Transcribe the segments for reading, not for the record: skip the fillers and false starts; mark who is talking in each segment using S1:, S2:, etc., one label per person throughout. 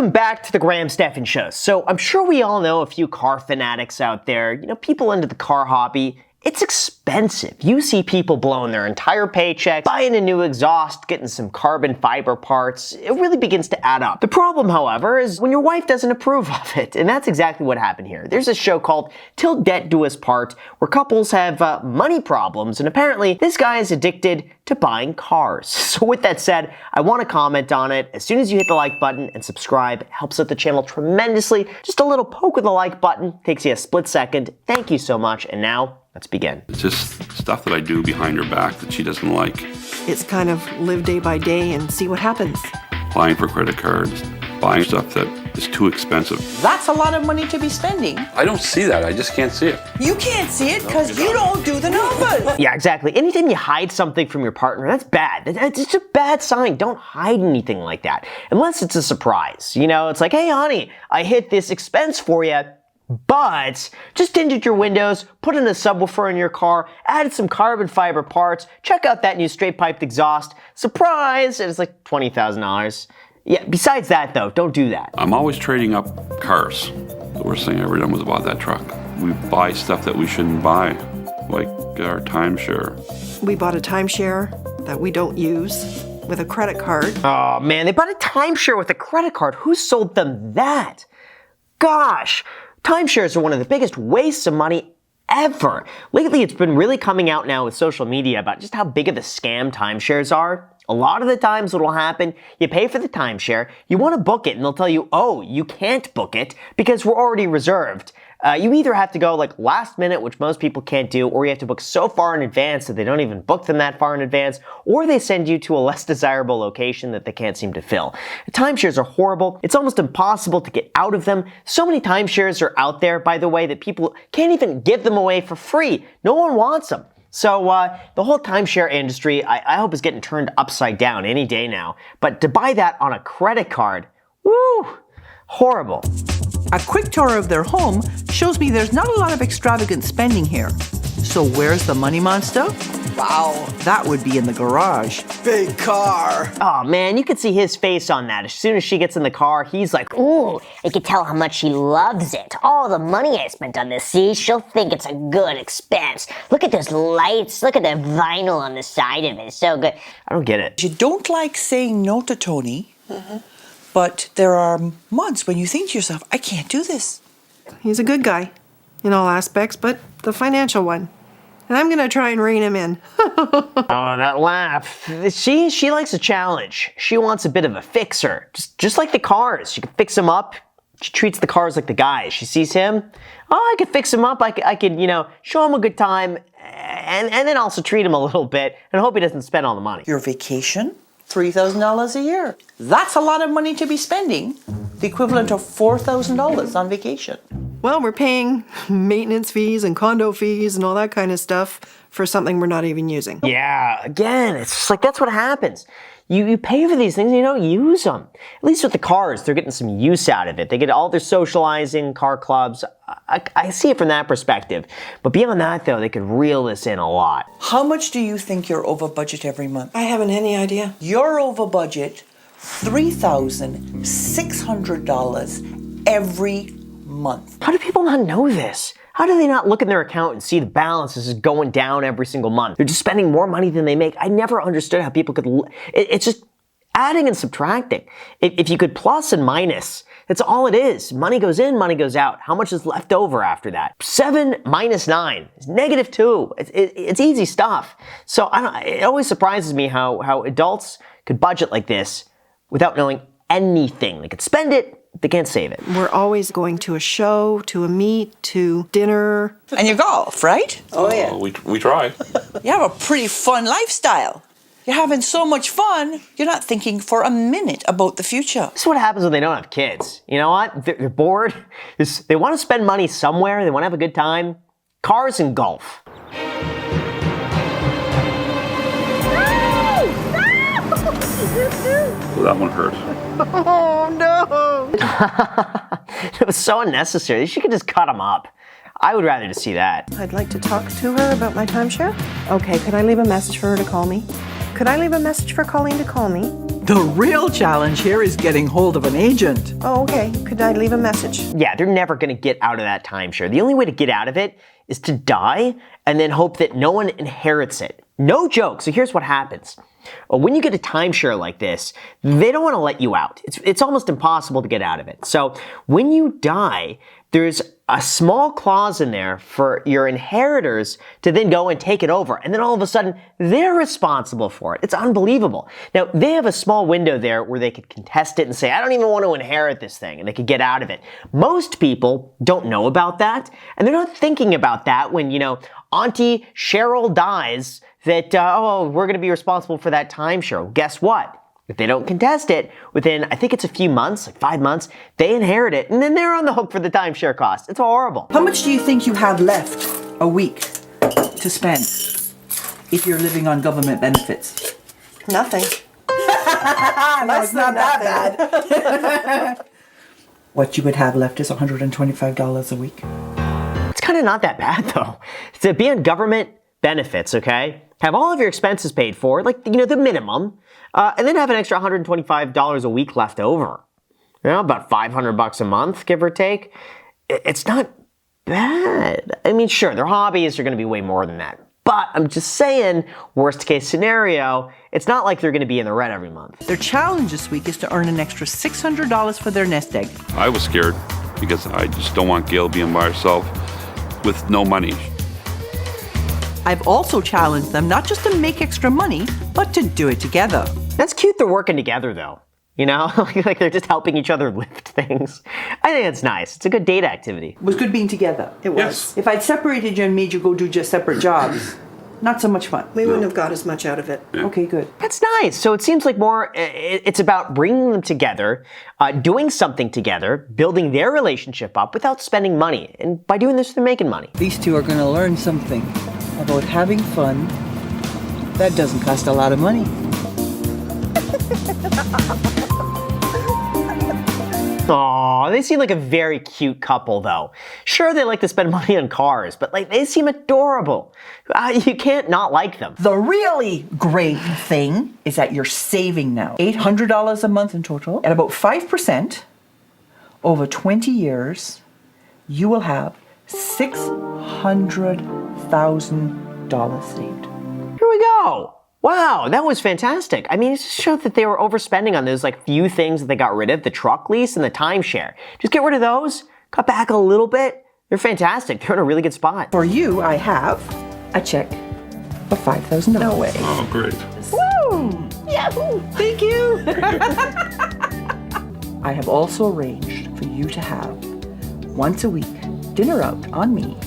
S1: Welcome back to the Graham Stephan Show. So I'm sure we all know a few car fanatics out there, people into the car hobby. It's expensive. You see people blowing their entire paycheck, buying a new exhaust, getting some carbon fiber parts. It really begins to add up. The problem, however, is when your wife doesn't approve of it, and that's exactly what happened here. There's a show called Till Debt Do Us Part, where couples have money problems, and apparently this guy is addicted to buying cars. So with that said, I want to comment on it. As soon as you hit the like button and subscribe, it helps out the channel tremendously. Just a little poke of the like button takes you a split second. Thank you so much, and now let's begin.
S2: It's just stuff that I do behind her back that she doesn't like.
S3: It's kind of live day by day and see what happens.
S2: Applying for credit cards, buying stuff that is too expensive.
S4: That's a lot of money to be spending.
S2: I don't see that. I just can't see it.
S4: You can't see it because you don't do the numbers.
S1: Yeah, exactly. Anytime you hide something from your partner, that's bad. It's just a bad sign. Don't hide anything like that. Unless it's a surprise. It's like, hey, honey, I hit this expense for you, but just tinted your windows, put in a subwoofer in your car, added some carbon fiber parts, check out that new straight piped exhaust. Surprise! And it's like $20,000. Yeah, besides that though, don't do that.
S2: I'm always trading up cars. The worst thing I ever done was bought that truck. We buy stuff that we shouldn't buy, like our timeshare.
S3: We bought a timeshare that we don't use with a credit card.
S1: Oh man, they bought a timeshare with a credit card. Who sold them that? Gosh, timeshares are one of the biggest wastes of money ever. Lately, it's been really coming out now with social media about just how big of a scam timeshares are. A lot of the times what will happen, you pay for the timeshare, you want to book it, and they'll tell you, oh, you can't book it because we're already reserved. You either have to go like last minute, which most people can't do, or you have to book so far in advance that they don't even book them that far in advance, or they send you to a less desirable location that they can't seem to fill. Timeshares are horrible. It's almost impossible to get out of them. So many timeshares are out there, by the way, that people can't even give them away for free. No one wants them. So the whole timeshare industry, I hope, is getting turned upside down any day now. But to buy that on a credit card, woo, horrible.
S4: A quick tour of their home shows me there's not a lot of extravagant spending here. So where's the money monster? Wow, that would be in the garage. Big car.
S1: Oh man, you could see his face on that. As soon as she gets in the car, he's like,
S5: ooh, I could tell how much she loves it. All the money I spent on this, see? She'll think it's a good expense. Look at those lights. Look at the vinyl on the side of it. It's so good.
S1: I don't get it.
S4: You don't like saying no to Tony, but there are months when you think to yourself, I can't do this.
S3: He's a good guy in all aspects, but the financial one. And I'm going to try and rein him in.
S1: Oh, that laugh. She likes a challenge. She wants a bit of a fixer. Just like the cars. She can fix them up. She treats the cars like the guys. She sees him. Oh, I could fix him up. I could, show him a good time and then also treat him a little bit and hope he doesn't spend all the money.
S4: Your vacation? $3,000 a year. That's a lot of money to be spending. The equivalent of $4,000 on vacation.
S3: Well, we're paying maintenance fees and condo fees and all that kind of stuff for something we're not even using.
S1: Yeah, again, it's just like that's what happens. You pay for these things and you don't use them. At least with the cars, they're getting some use out of it. They get all their socializing, car clubs. I see it from that perspective. But beyond that, though, they could reel this in a lot.
S4: How much do you think you're over budget every month?
S3: I haven't any idea.
S4: You're over budget $3,600 every month.
S1: How do people not know this? How do they not look in their account and see the balances is going down every single month? They're just spending more money than they make. I never understood how people could. It's just adding and subtracting. If you could plus and minus, that's all it is. Money goes in, money goes out. How much is left over after that? 7 minus 9 is -2. It's easy stuff. So it always surprises me how adults could budget like this without knowing anything. They could spend it. They can't save it.
S3: We're always going to a show, to a meet, to dinner.
S4: And you golf, right?
S2: Oh yeah. We try.
S4: You have a pretty fun lifestyle. You're having so much fun, you're not thinking for a minute about the future.
S1: This is what happens when they don't have kids. You know what? They're bored. They want to spend money somewhere. They want to have a good time. Cars and golf.
S2: Well, that one hurt.
S3: Oh, no.
S1: It was so unnecessary. She could just cut them up. I would rather just see that.
S3: I'd like to talk to her about my timeshare. Okay, could I leave a message for her to call me? Could I leave a message for Colleen to call me?
S4: The real challenge here is getting hold of an agent.
S3: Oh, okay. Could I leave a message?
S1: Yeah, they're never going to get out of that timeshare. The only way to get out of it is to die and then hope that no one inherits it. No joke. So here's what happens. When you get a timeshare like this, they don't want to let you out. It's almost impossible to get out of it. So when you die, there's a small clause in there for your inheritors to then go and take it over. And then all of a sudden, they're responsible for it. It's unbelievable. Now, they have a small window there where they could contest it and say, I don't even want to inherit this thing, and they could get out of it. Most people don't know about that, and they're not thinking about that when, Auntie Cheryl dies, that, we're going to be responsible for that timeshare. Well, guess what? If they don't contest it, within, I think it's a few months, like 5 months, they inherit it, and then they're on the hook for the timeshare cost. It's horrible.
S4: How much do you think you have left a week to spend if you're living on government benefits?
S3: Nothing.
S4: That's not that bad. What you would have left is $125 a week.
S1: It's kind of not that bad, though. To be on government benefits, okay? Have all of your expenses paid for, like, the minimum, and then have an extra $125 a week left over. About $500 a month, give or take. It's not bad. I mean, sure, their hobbies are going to be way more than that. But I'm just saying, worst case scenario, it's not like they're going to be in the red every month.
S4: Their challenge this week is to earn an extra $600 for their nest egg.
S2: I was scared because I just don't want Gail being by herself with no money.
S4: I've also challenged them not just to make extra money, but to do it together.
S1: That's cute they're working together, though. Like they're just helping each other lift things. I think it's nice. It's a good date activity.
S4: It was good being together.
S3: It was.
S2: Yes.
S4: If I'd separated you and made you go do just separate jobs, not so much fun.
S3: We wouldn't have got as much out of it.
S4: Okay, good.
S1: That's nice. So it seems like more, it's about bringing them together, doing something together, building their relationship up without spending money. And by doing this, they're making money.
S4: These two are going to learn something about having fun. That doesn't cost a lot of money.
S1: Aw, they seem like a very cute couple, though. Sure, they like to spend money on cars, but they seem adorable. You can't not like them.
S4: The really great thing is that you're saving now. $800 a month in total. At about 5%, over 20 years, you will have $600,000 saved.
S1: Here we go. Wow, that was fantastic. I mean, it just showed that they were overspending on those few things that they got rid of, the truck lease and the timeshare. Just get rid of those, cut back a little bit. They're fantastic. They're in a really good spot.
S4: For you, I have a check for $5,000. No way.
S2: Oh, great.
S4: Woo! Yahoo! Thank you! I have also arranged for you to have, once a week, dinner out on me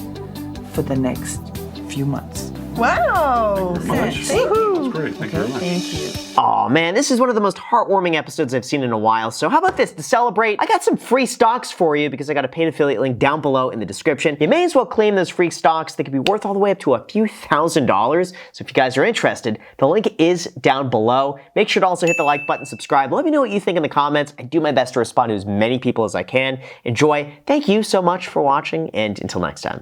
S4: for the next few months.
S3: Wow.
S2: Much.
S3: Thank you.
S2: That's great. Thank you very much.
S3: Thank you.
S1: Aw, man, this is one of the most heartwarming episodes I've seen in a while. So how about this? To celebrate, I got some free stocks for you because I got a paid affiliate link down below in the description. You may as well claim those free stocks. They could be worth all the way up to a few $1,000s. So if you guys are interested, the link is down below. Make sure to also hit the like button, subscribe. Let me know what you think in the comments. I do my best to respond to as many people as I can. Enjoy. Thank you so much for watching, and until next time.